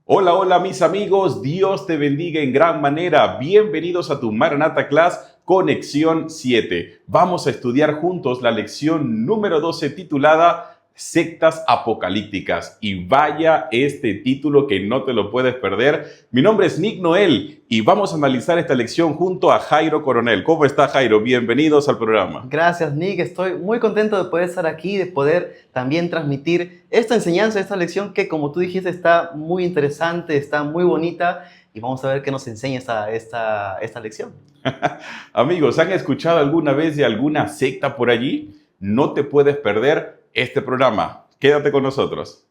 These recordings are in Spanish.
Hola, hola mis amigos, Dios te bendiga en gran manera. Bienvenidos a tu Maranatha Class Conexión 7. Vamos a estudiar juntos la lección número 12 titulada Sectas Apocalípticas. Y vaya este título que no te lo puedes perder. Mi nombre es Nick Noel y vamos a analizar esta lección junto a Jairo Coronel. ¿Cómo está Jairo? Bienvenidos al programa. Gracias, Nick. Estoy muy contento de poder estar aquí, de poder también transmitir esta enseñanza, esta lección que, como tú dijiste, está muy interesante, está muy bonita y vamos a ver qué nos enseña esta lección. Amigos, ¿han escuchado alguna vez de alguna secta por allí? No te puedes perder este programa. Quédate con nosotros.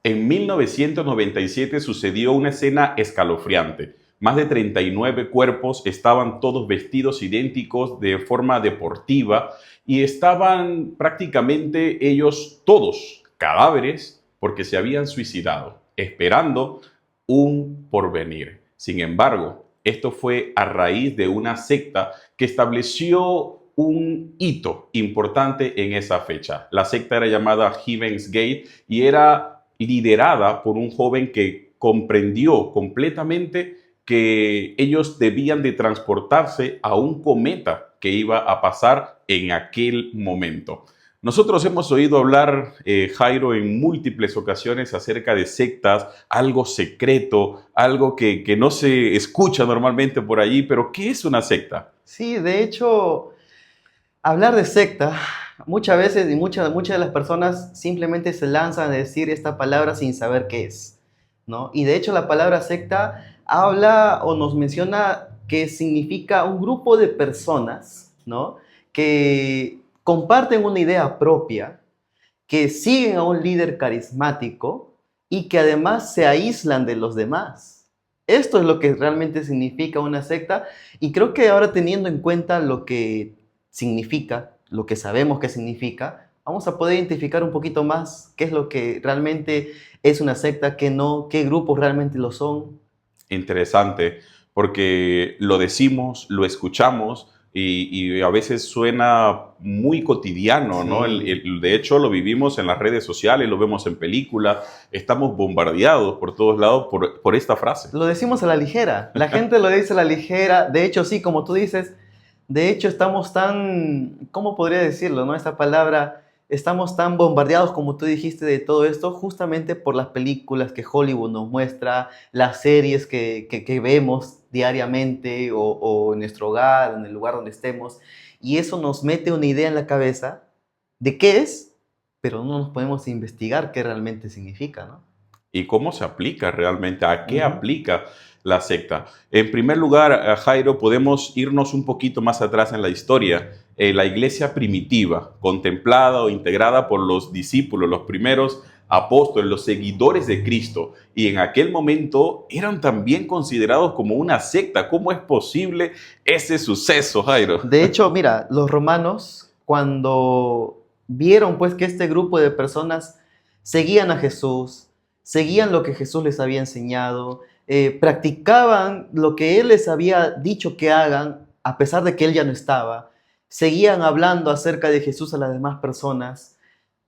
En 1997 sucedió una escena escalofriante. Más de 39 cuerpos estaban todos vestidos idénticos de forma deportiva y estaban prácticamente ellos todos cadáveres porque se habían suicidado, esperando un porvenir. Sin embargo, esto fue a raíz de una secta que estableció un hito importante en esa fecha. La secta era llamada Heaven's Gate y era liderada por un joven que comprendió completamente que ellos debían de transportarse a un cometa que iba a pasar en aquel momento. Nosotros hemos oído hablar, Jairo, en múltiples ocasiones acerca de sectas, algo secreto, algo que no se escucha normalmente por allí, pero ¿qué es una secta? Sí, de hecho, hablar de secta, muchas veces y muchas de las personas simplemente se lanzan a decir esta palabra sin saber qué es, ¿no? Y de hecho la palabra secta habla o nos menciona que significa un grupo de personas, ¿no? Que comparten una idea propia, que siguen a un líder carismático y que además se aíslan de los demás. Esto es lo que realmente significa una secta y creo que ahora teniendo en cuenta lo que significa, lo que sabemos que significa, vamos a poder identificar un poquito más qué es lo que realmente es una secta, qué no, qué grupos realmente lo son. Interesante, porque lo decimos, lo escuchamos y a veces suena muy cotidiano, ¿no? Sí. De hecho, lo vivimos en las redes sociales, lo vemos en películas, estamos bombardeados por todos lados por esta frase. Lo decimos a la ligera, la gente lo dice a la ligera, de hecho sí, como tú dices, de hecho estamos tan, ¿cómo podría decirlo, no? Esta palabra, estamos tan bombardeados como tú dijiste de todo esto justamente por las películas que Hollywood nos muestra, las series que vemos diariamente o en nuestro hogar, en el lugar donde estemos, y eso nos mete una idea en la cabeza de qué es, pero no nos podemos investigar qué realmente significa, ¿no? ¿Y cómo se aplica realmente? ¿A qué Ujú. aplica la secta? En primer lugar, Jairo, podemos irnos un poquito más atrás en la historia. La iglesia primitiva, contemplada o integrada por los discípulos, los primeros apóstoles, los seguidores de Cristo, y en aquel momento eran también considerados como una secta. ¿Cómo es posible ese suceso, Jairo? De hecho, mira, los romanos, cuando vieron pues que este grupo de personas seguían a Jesús, seguían lo que Jesús les había enseñado, practicaban lo que Él les había dicho que hagan, a pesar de que Él ya no estaba, seguían hablando acerca de Jesús a las demás personas.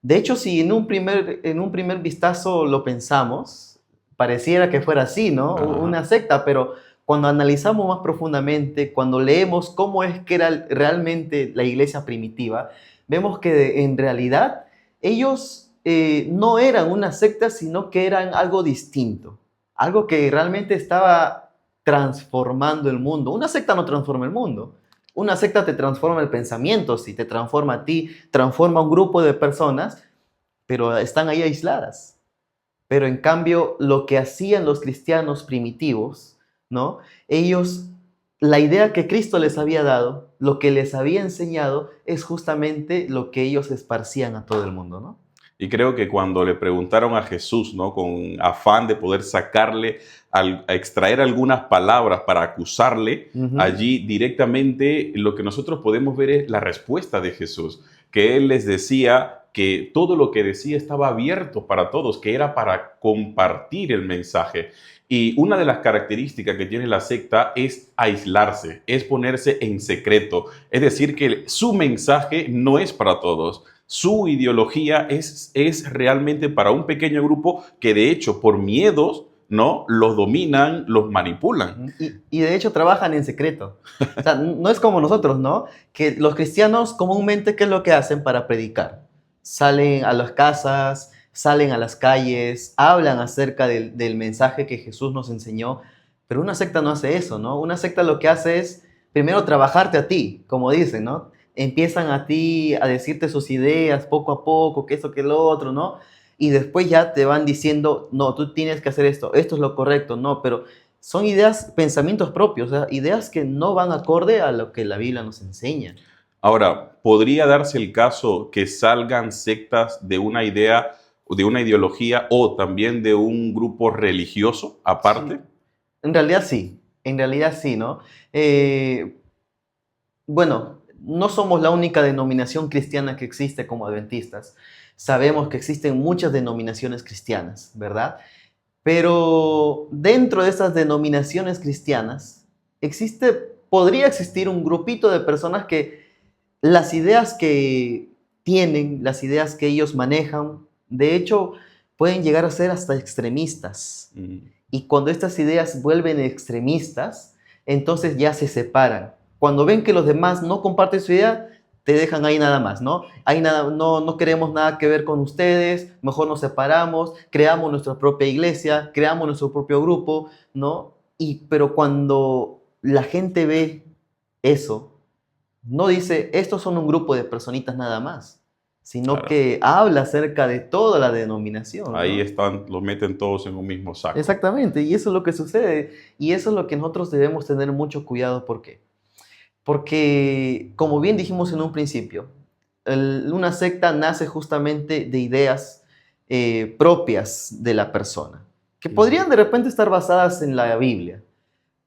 De hecho, si en un primer vistazo lo pensamos, pareciera que fuera así, ¿no? Ajá. Una secta, pero cuando analizamos más profundamente, cuando leemos cómo es que era realmente la iglesia primitiva, vemos que en realidad ellos no eran una secta, sino que eran algo distinto, algo que realmente estaba transformando el mundo. Una secta no transforma el mundo. Una secta te transforma el pensamiento, si te transforma a ti, transforma a un grupo de personas, pero están ahí aisladas. Pero en cambio, lo que hacían los cristianos primitivos, ¿no? Ellos, la idea que Cristo les había dado, lo que les había enseñado, es justamente lo que ellos esparcían a todo el mundo, ¿no? Y creo que cuando le preguntaron a Jesús, ¿no? Con afán de poder sacarle, a extraer algunas palabras para acusarle, Ujú. allí directamente lo que nosotros podemos ver es la respuesta de Jesús, que él les decía que todo lo que decía estaba abierto para todos, que era para compartir el mensaje. Y una de las características que tiene la secta es aislarse, es ponerse en secreto. Es decir, que su mensaje no es para todos. Su ideología es realmente para un pequeño grupo que de hecho por miedos, ¿no? Los dominan, los manipulan. Y de hecho trabajan en secreto. O sea, no es como nosotros, ¿no? Que los cristianos comúnmente, ¿qué es lo que hacen para predicar? Salen a las casas, salen a las calles, hablan acerca del mensaje que Jesús nos enseñó, pero una secta no hace eso, ¿no? Una secta lo que hace es primero trabajarte a ti, como dicen, ¿no? Empiezan a ti a decirte sus ideas poco a poco, que eso, que lo otro, ¿no? Y después ya te van diciendo, no, tú tienes que hacer esto es lo correcto, no, pero son ideas, pensamientos propios, o sea, ideas que no van acorde a lo que la Biblia nos enseña. Ahora, ¿podría darse el caso que salgan sectas de una idea, de una ideología o también de un grupo religioso aparte? Sí. En realidad sí, ¿no? Bueno, no somos la única denominación cristiana que existe como adventistas. Sabemos que existen muchas denominaciones cristianas, ¿verdad? Pero dentro de esas denominaciones cristianas podría existir un grupito de personas que las ideas que tienen, las ideas que ellos manejan, de hecho, pueden llegar a ser hasta extremistas. Y cuando estas ideas vuelven extremistas, entonces ya se separan. Cuando ven que los demás no comparten su idea, te dejan ahí nada más, ¿no? Ahí nada, no queremos nada que ver con ustedes, mejor nos separamos, creamos nuestra propia iglesia, creamos nuestro propio grupo, ¿no? Pero cuando la gente ve eso, no dice, estos son un grupo de personitas nada más, sino Claro. que habla acerca de toda la denominación, ¿no? Ahí están, los meten todos en un mismo saco. Exactamente, y eso es lo que sucede, y eso es lo que nosotros debemos tener mucho cuidado. ¿Por qué? Porque, como bien dijimos en un principio, una secta nace justamente de ideas propias de la persona, que podrían de repente estar basadas en la Biblia,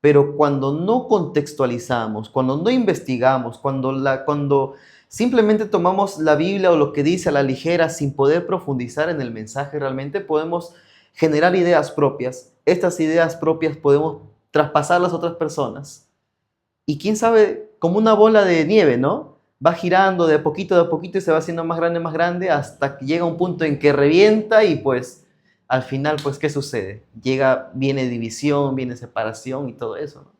pero cuando no contextualizamos, cuando no investigamos, cuando simplemente tomamos la Biblia o lo que dice a la ligera sin poder profundizar en el mensaje, realmente podemos generar ideas propias. Estas ideas propias podemos traspasarlas a otras personas. Y quién sabe, como una bola de nieve, ¿no? Va girando de a poquito y se va haciendo más grande hasta que llega un punto en que revienta y pues al final, pues, ¿qué sucede? Viene división, viene separación y todo eso, ¿no?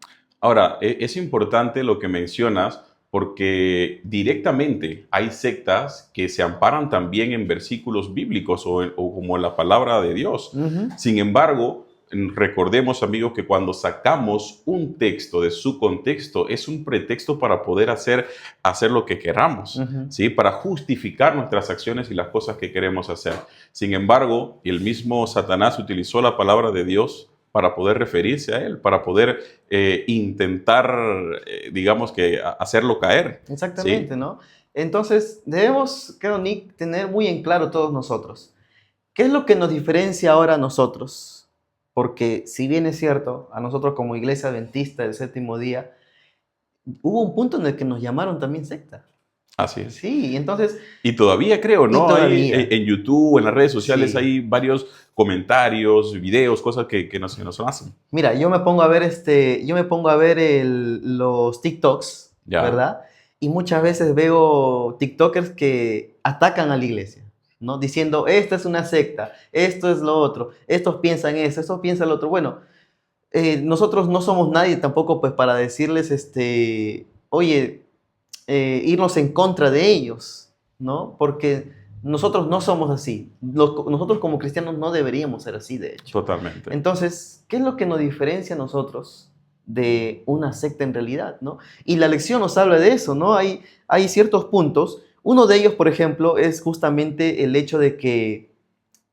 Ahora, es importante lo que mencionas porque directamente hay sectas que se amparan también en versículos bíblicos o como en la palabra de Dios. Sin embargo, recordemos, amigos, que cuando sacamos un texto de su contexto es un pretexto para poder hacer lo que queramos, ¿sí? Para justificar nuestras acciones y las cosas que queremos hacer. Sin embargo, el mismo Satanás utilizó la palabra de Dios para poder referirse a él, para poder intentar, digamos que, hacerlo caer. Exactamente, ¿sí? ¿no? Entonces, debemos, creo, Nick, tener muy en claro todos nosotros, ¿qué es lo que nos diferencia ahora a nosotros? Porque si bien es cierto, a nosotros como Iglesia Adventista del Séptimo Día, hubo un punto en el que nos llamaron también secta. Así es. Sí, entonces... Y todavía creo, ¿no? Todavía. Hay, en YouTube, en las redes sociales, Sí. hay varios comentarios, videos, cosas que nos hacen. Mira, yo me pongo a ver los TikToks, Ya. ¿verdad? Y muchas veces veo TikTokers que atacan a la iglesia, ¿no? Diciendo, esta es una secta, esto es lo otro, estos piensan eso, estos piensan lo otro. Bueno, nosotros no somos nadie tampoco pues para decirles, oye, irnos en contra de ellos, ¿no? Porque nosotros no somos así. Nosotros como cristianos no deberíamos ser así, de hecho. Totalmente. Entonces, ¿qué es lo que nos diferencia a nosotros de una secta en realidad, ¿no? Y la lección nos habla de eso, ¿no? Hay ciertos puntos. Uno de ellos, por ejemplo, es justamente el hecho de que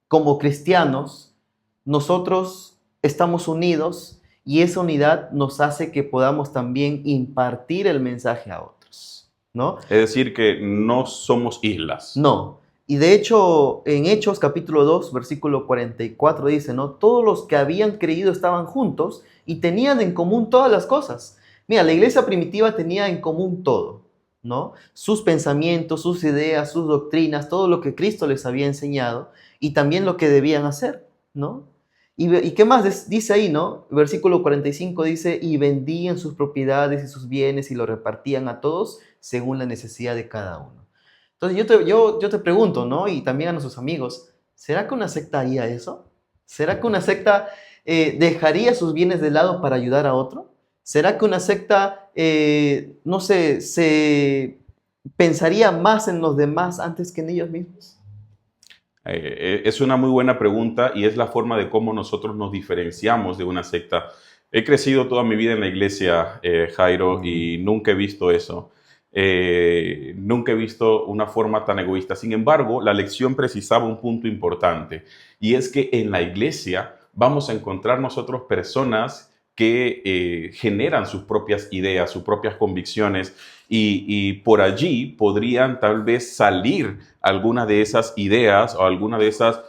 como cristianos nosotros estamos unidos y esa unidad nos hace que podamos también impartir el mensaje a otros, ¿no? Es decir, que no somos islas. No. Y de hecho, en Hechos capítulo 2, versículo 44 dice, ¿no? Todos los que habían creído estaban juntos y tenían en común todas las cosas. Mira, la iglesia primitiva tenía en común todo, ¿no? Sus pensamientos, sus ideas, sus doctrinas, todo lo que Cristo les había enseñado y también lo que debían hacer, ¿no? ¿Y qué más dice ahí, no? Versículo 45 dice, y vendían sus propiedades y sus bienes y lo repartían a todos según la necesidad de cada uno. Entonces yo te pregunto, ¿no? Y también a nuestros amigos, ¿será que una secta haría eso? ¿Será que una secta dejaría sus bienes de lado para ayudar a otro? ¿Será que una secta, no sé, se pensaría más en los demás antes que en ellos mismos? Es una muy buena pregunta y es la forma de cómo nosotros nos diferenciamos de una secta. He crecido toda mi vida en la iglesia, Jairo, y nunca he visto eso. Nunca he visto una forma tan egoísta. Sin embargo, la lección precisaba un punto importante, y es que en la iglesia vamos a encontrar nosotros personas que generan sus propias ideas, sus propias convicciones, y por allí podrían tal vez salir algunas de esas ideas o algunas de esas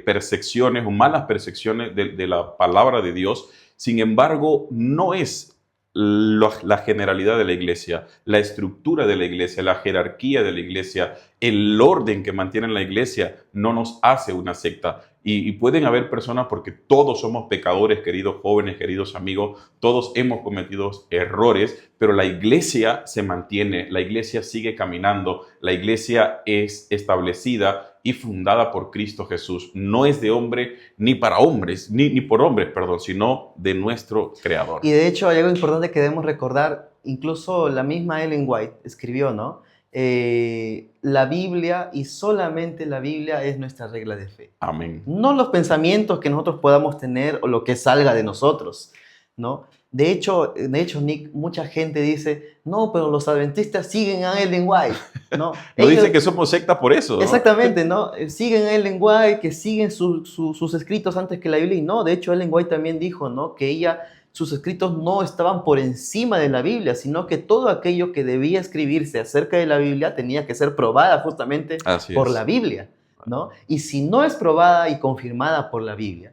percepciones o malas percepciones de la palabra de Dios. Sin embargo, no es la generalidad de la iglesia, la estructura de la iglesia, la jerarquía de la iglesia, el orden que mantiene la iglesia no nos hace una secta. Y pueden haber personas, porque todos somos pecadores, queridos jóvenes, queridos amigos, todos hemos cometido errores, pero la iglesia se mantiene, la iglesia sigue caminando, la iglesia es establecida y fundada por Cristo Jesús. No es de hombre ni para hombres, ni por hombres, perdón, sino de nuestro Creador. Y de hecho hay algo importante que debemos recordar, incluso la misma Ellen White escribió, ¿no? La Biblia y solamente la Biblia es nuestra regla de fe. Amén. No los pensamientos que nosotros podamos tener o lo que salga de nosotros, ¿no? De hecho, Nick, mucha gente dice, no, pero los adventistas siguen a Ellen White, ¿no? No dice que somos secta por eso, ¿no? Exactamente, ¿no? Siguen a Ellen White, que siguen sus escritos antes que la Biblia. Y no, de hecho, Ellen White también dijo, ¿no? Que sus escritos no estaban por encima de la Biblia, sino que todo aquello que debía escribirse acerca de la Biblia tenía que ser probada justamente por la Biblia, ¿no? Y si no es probada y confirmada por la Biblia,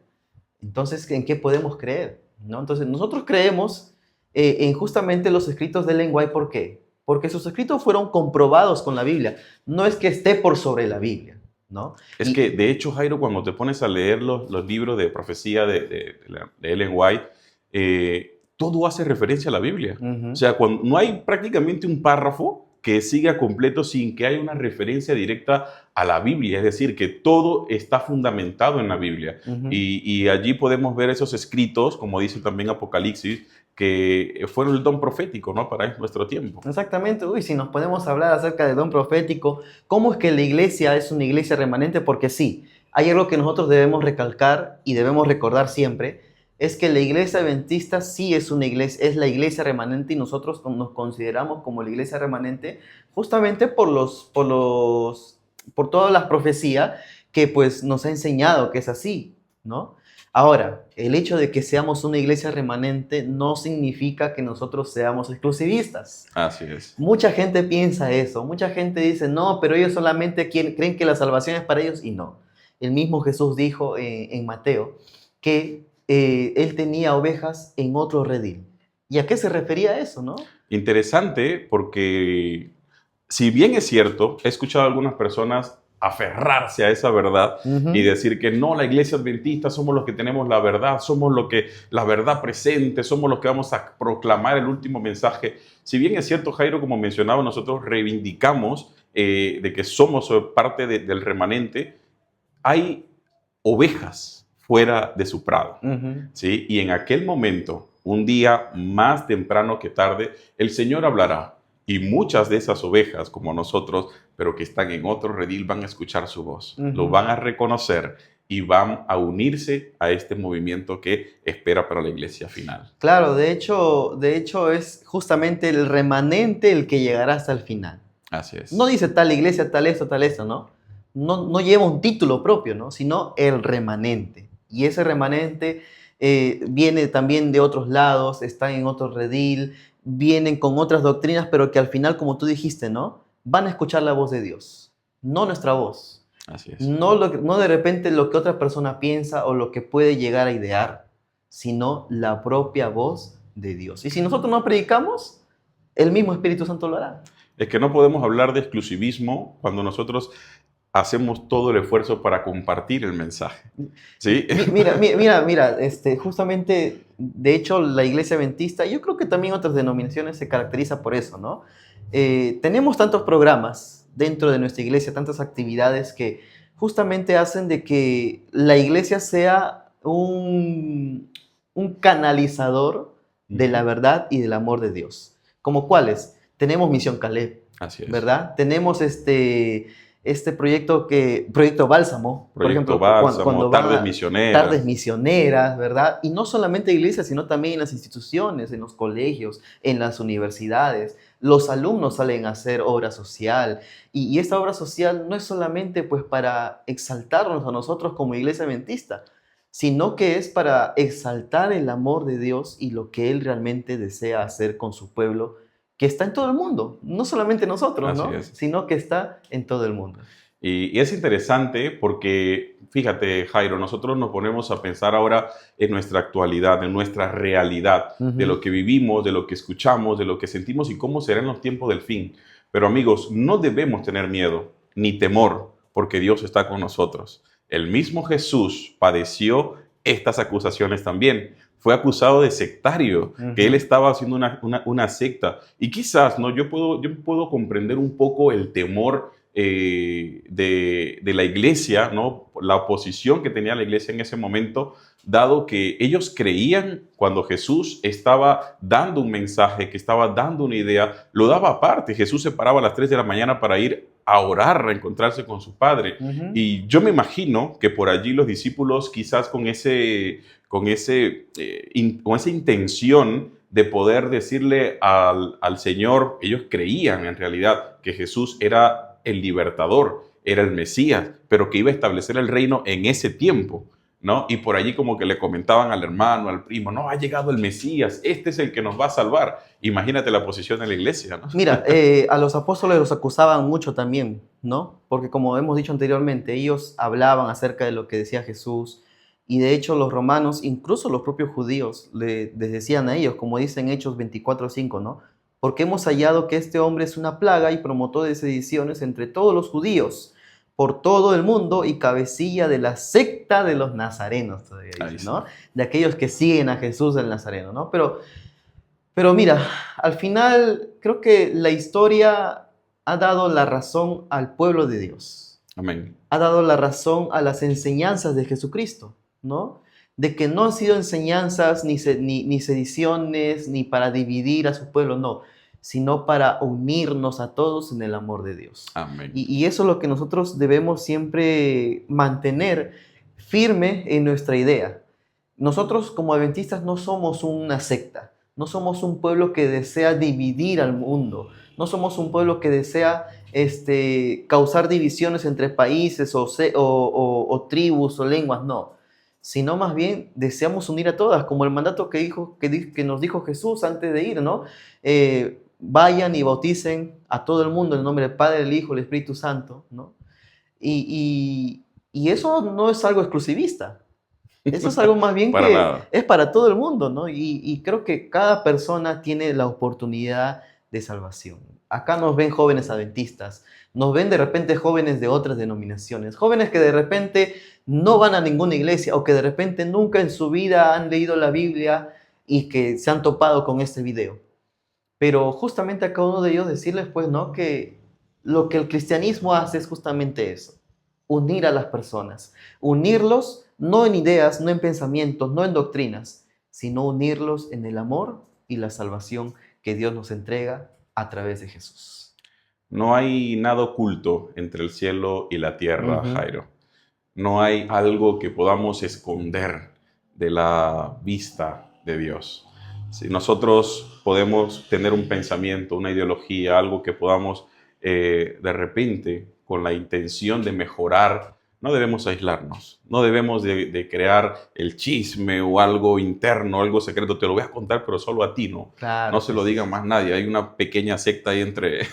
entonces, ¿en qué podemos creer? ¿No? Entonces, nosotros creemos en justamente los escritos de Ellen White. ¿Por qué? Porque sus escritos fueron comprobados con la Biblia. No es que esté por sobre la Biblia, ¿no? Es que, de hecho, Jairo, cuando te pones a leer los libros de profecía de Ellen White, todo hace referencia a la Biblia. O sea, no hay prácticamente un párrafo que siga completo sin que haya una referencia directa a la Biblia. Es decir, que todo está fundamentado en la Biblia. Y allí podemos ver esos escritos, como dice también Apocalipsis, que fueron el don profético, ¿no? Para nuestro tiempo. Exactamente. Uy, si nos podemos hablar acerca del don profético, ¿cómo es que la iglesia es una iglesia remanente? Porque sí, hay algo que nosotros debemos recalcar y debemos recordar siempre, es que la iglesia adventista sí es una iglesia, es la iglesia remanente, y nosotros nos consideramos como la iglesia remanente justamente por todas las profecías que pues nos ha enseñado que es así, ¿no? Ahora, el hecho de que seamos una iglesia remanente no significa que nosotros seamos exclusivistas. Así es. Mucha gente piensa eso, mucha gente dice, no, pero ellos solamente creen que la salvación es para ellos, y no. El mismo Jesús dijo en Mateo que él tenía ovejas en otro redil. ¿Y a qué se refería eso, no? Interesante, porque si bien es cierto, he escuchado a algunas personas aferrarse a esa verdad y decir que no, la iglesia adventista somos los que tenemos la verdad, somos la verdad presente, somos los que vamos a proclamar el último mensaje. Si bien es cierto, Jairo, como mencionaba, nosotros reivindicamos de que somos parte del remanente, hay ovejas fuera de su prado, ¿sí? Y en aquel momento, un día más temprano que tarde, el Señor hablará, y muchas de esas ovejas, como nosotros, pero que están en otro redil, van a escuchar su voz, lo van a reconocer y van a unirse a este movimiento que espera para la iglesia final. Claro, de hecho es justamente el remanente el que llegará hasta el final. Así es. No dice tal iglesia, tal esto, ¿no? No lleva un título propio, ¿no? Sino el remanente. Y ese remanente viene también de otros lados, está en otro redil, vienen con otras doctrinas, pero que al final, como tú dijiste, ¿no? Van a escuchar la voz de Dios, no nuestra voz. Así es. No de repente lo que otra persona piensa o lo que puede llegar a idear, sino la propia voz de Dios. Y si nosotros no predicamos, el mismo Espíritu Santo lo hará. Es que no podemos hablar de exclusivismo cuando nosotros hacemos todo el esfuerzo para compartir el mensaje. ¿Sí? Mira, justamente, de hecho, la iglesia adventista, yo creo que también otras denominaciones se caracteriza por eso, ¿no? Tenemos tantos programas dentro de nuestra iglesia, tantas actividades que justamente hacen de que la iglesia sea un canalizador de la verdad y del amor de Dios. ¿Como cuáles? Tenemos Misión Caleb, Así es. ¿verdad? Tenemos proyecto Bálsamo, por ejemplo, Bálsamo, cuando tardes van misioneras. tardes misioneras, ¿verdad? Y no solamente en iglesias, sino también en las instituciones, en los colegios, en las universidades. Los alumnos salen a hacer obra social y esta obra social no es solamente pues para exaltarnos a nosotros como iglesia adventista, sino que es para exaltar el amor de Dios y lo que Él realmente desea hacer con su pueblo, que está en todo el mundo, no solamente nosotros, Así ¿no? es. Sino que está en todo el mundo. Y es interesante porque, fíjate, Jairo, nosotros nos ponemos a pensar ahora en nuestra actualidad, en nuestra realidad, de lo que vivimos, de lo que escuchamos, de lo que sentimos y cómo serán los tiempos del fin. Pero amigos, no debemos tener miedo ni temor porque Dios está con nosotros. El mismo Jesús padeció estas acusaciones también. Fue acusado de sectario, que él estaba haciendo una secta. Y quizás, ¿no? Yo puedo comprender un poco el temor de la iglesia, ¿no? La oposición que tenía la iglesia en ese momento, dado que ellos creían cuando Jesús estaba dando un mensaje, que estaba dando una idea, lo daba aparte. Jesús se paraba a las 3 de la mañana para ir a orar, a encontrarse con su Padre. Y yo me imagino que por allí los discípulos quizás con esa intención de poder decirle al Señor, ellos creían en realidad que Jesús era el libertador, era el Mesías, pero que iba a establecer el reino en ese tiempo, ¿no? Y por allí como que le comentaban al hermano, al primo, no, ha llegado el Mesías, este es el que nos va a salvar. Imagínate la posición de la iglesia, ¿no? Mira, a los apóstoles los acusaban mucho también, ¿no? Porque como hemos dicho anteriormente, ellos hablaban acerca de lo que decía Jesús, y de hecho los romanos, incluso los propios judíos, les decían a ellos, como dicen Hechos 24:5, ¿no? Porque hemos hallado que este hombre es una plaga y promotor de sediciones entre todos los judíos, por todo el mundo y cabecilla de la secta de los nazarenos, todavía dice, ¿no? De aquellos que siguen a Jesús el Nazareno, ¿no? Pero mira, al final creo que la historia ha dado la razón al pueblo de Dios. Amén. Ha dado la razón a las enseñanzas de Jesucristo, ¿no? De que no han sido enseñanzas ni sediciones, ni para dividir a su pueblo, no, sino para unirnos a todos en el amor de Dios. Amén. Y eso es lo que nosotros debemos siempre mantener firme en nuestra idea. Nosotros como adventistas no somos una secta, no somos un pueblo que desea dividir al mundo, no somos un pueblo que desea causar divisiones entre países o tribus o lenguas, no. Sino más bien deseamos unir a todas, como el mandato que nos dijo Jesús antes de ir, ¿no? Vayan y bauticen a todo el mundo en el nombre del Padre, del Hijo, del Espíritu Santo, ¿no? Y eso no es algo exclusivista, eso es algo más bien Para que nada. es para todo el mundo, ¿no? Y creo que cada persona tiene la oportunidad de salvación. Acá nos ven jóvenes adventistas, nos ven de repente jóvenes de otras denominaciones, jóvenes que de repente no van a ninguna iglesia o que de repente nunca en su vida han leído la Biblia y que se han topado con este video. Pero justamente a cada uno de ellos decirles, pues, ¿no? Que lo que el cristianismo hace es justamente eso, unir a las personas, unirlos no en ideas, no en pensamientos, no en doctrinas, sino unirlos en el amor y la salvación que Dios nos entrega a través de Jesús. No hay nada oculto entre el cielo y la tierra, Jairo. No hay algo que podamos esconder de la vista de Dios. Si nosotros podemos tener un pensamiento, una ideología, algo que podamos de repente con la intención de mejorar, no debemos aislarnos, no debemos de crear el chisme o algo interno, algo secreto. Te lo voy a contar, pero solo a ti, ¿no? Claro, no se lo diga más nadie. Hay una pequeña secta ahí entre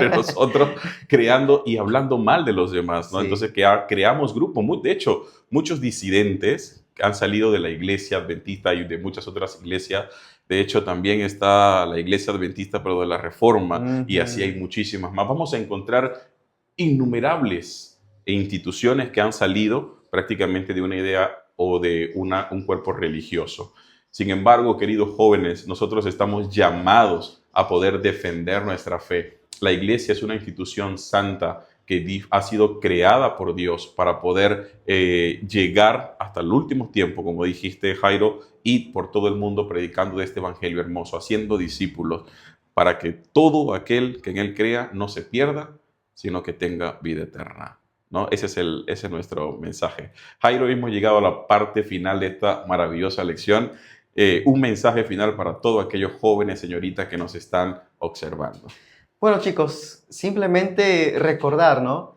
nosotros creando y hablando mal de los demás, ¿no? Sí. Entonces creamos grupos. De hecho, muchos disidentes que han salido de la iglesia adventista y de muchas otras iglesias De hecho, también está la Iglesia Adventista, pero de la Reforma, y así hay Ujú. muchísimas más. Vamos a encontrar innumerables instituciones que han salido prácticamente de una idea o de un cuerpo religioso. Sin embargo, queridos jóvenes, nosotros estamos llamados a poder defender nuestra fe. La iglesia es una institución santa que ha sido creada por Dios para poder llegar hasta el último tiempo, como dijiste, Jairo, y por todo el mundo predicando de este evangelio hermoso, haciendo discípulos, para que todo aquel que en él crea no se pierda, sino que tenga vida eterna. ¿No? Ese es nuestro mensaje. Jairo, hemos llegado a la parte final de esta maravillosa lección. Un mensaje final para todos aquellos jóvenes, señoritas, que nos están observando. Bueno, chicos, simplemente recordar, ¿no?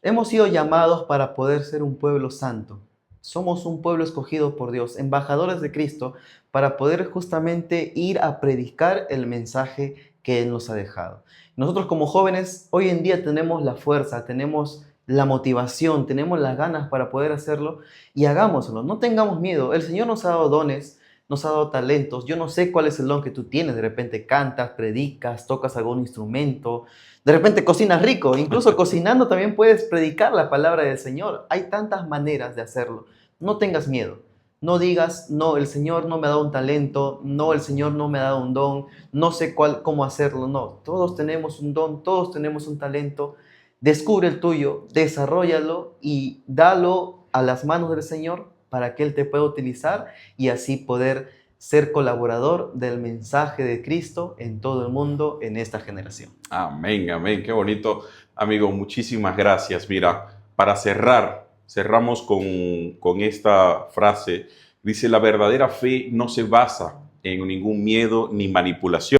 Hemos sido llamados para poder ser un pueblo santo. Somos un pueblo escogido por Dios, embajadores de Cristo, para poder justamente ir a predicar el mensaje que Él nos ha dejado. Nosotros como jóvenes hoy en día tenemos la fuerza, tenemos la motivación, tenemos las ganas para poder hacerlo y hagámoslo. No tengamos miedo. El Señor nos ha dado dones, nos ha dado talentos. Yo no sé cuál es el don que tú tienes. De repente cantas, predicas, tocas algún instrumento. De repente cocinas rico. Incluso cocinando también puedes predicar la palabra del Señor. Hay tantas maneras de hacerlo. No tengas miedo. No digas, no, el Señor no me ha dado un talento, no, el Señor no me ha dado un don, no sé cómo hacerlo. No, todos tenemos un don, todos tenemos un talento. Descubre el tuyo, desarróllalo y dalo a las manos del Señor para que Él te pueda utilizar y así poder ser colaborador del mensaje de Cristo en todo el mundo en esta generación. Amén, amén. Qué bonito, amigo. Muchísimas gracias. Mira, para cerrar, cerramos con esta frase. Dice, la verdadera fe no se basa en ningún miedo ni manipulación,